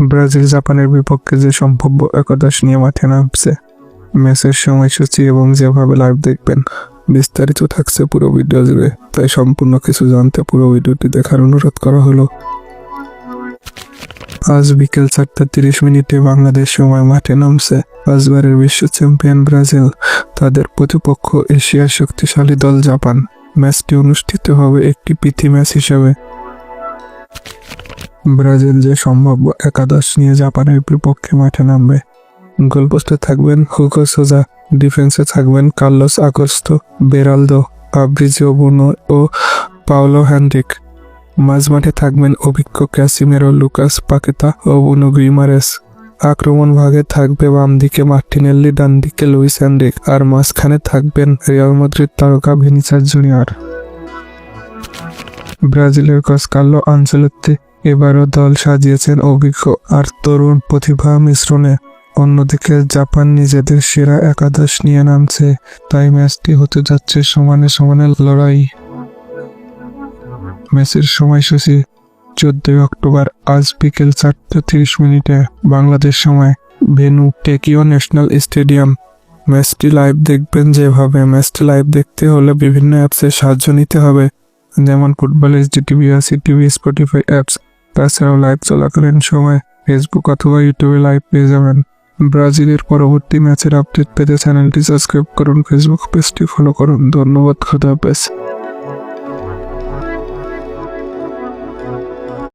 Brazil জাপানের বিপক্ষে যে সম্ভাব্য একাদশ নিয়ে মাঠে নামছে, ম্যাচের সময়সূচি এবং যেভাবে লাইভ দেখবেন বিস্তারিত থাকছে পুরো ভিডিও জুড়ে। তাই সম্পূর্ণ কিছু জানতে পুরো ভিডিওটি দেখার অনুরোধ করা হলো। আজ বিকেল 4:30 বাংলাদেশ সময় মাঠে নামছে পাঁচবারের বিশ্ব চ্যাম্পিয়ন ব্রাজিল। তাদের প্রতিপক্ষ এশিয়ার শক্তিশালী দল জাপান। ম্যাচটি অনুষ্ঠিত হবে একটি প্রীতি ম্যাচ হিসেবে। ব্রাজিল যে সম্ভাব্য একাদশ নিয়ে জাপানের বিপক্ষে মাঠে নামবে, গোলপোস্টে থাকবেন হুগো সোজা, ডিফেন্সে থাকবেন কার্লোস আগস্তো, বেরালদো, ফাব্রিজিও বুনো ও পাওলো হেনরিক। মাঝমাঠে থাকবেন অভিজ্ঞ ক্যাসিমেরো, লুকাস পাকেতা ও বুনো গুইমারেস। আক্রমণ ভাগে থাকবে বাম দিকে মার্টিনেল্লি, ডান দিকে লুইস এনরিক, আর মাঝখানে থাকবেন রিয়াল মাদ্রিদ তারকা ভিনিসিয়াস জুনিয়র। ব্রাজিলের কোচ কার্লো আনচেলত্তি এবারও দল সাজিয়েছেন অভিজ্ঞ আর তরুণ প্রতিভা মিশ্রণে। অন্যদিকে জাপান নিজেদের সেরা একাদশ নিয়ে নামছে, তাই ম্যাচটি হতে যাচ্ছে সমানে সমানে লড়াই। ম্যাচের সময়সূচি 14 অক্টোবর আজ বিকেল 4:30 বাংলাদেশ সময়, ভেন্যু টোকিও ন্যাশনাল স্টেডিয়াম। ম্যাচটি লাইভ দেখবেন যেভাবে, ম্যাচটি লাইভ দেখতে হলে বিভিন্ন অ্যাপসের সাহায্য নিতে হবে, যেমন ফুটবল এইচডি টিভি, আসি টিভি, স্পটিফাই অ্যাপস। তাছাড়াও লাইভ চলাকালীন সময় ফেসবুক অথবা ইউটিউবে লাইভ পেয়ে যাবেন। ব্রাজিলের পরবর্তী ম্যাচের আপডেট পেতে চ্যানেলটি সাবস্ক্রাইব করুন, ফেসবুক পেজটি ফলো করুন। ধন্যবাদ, খোদা হাফেজ।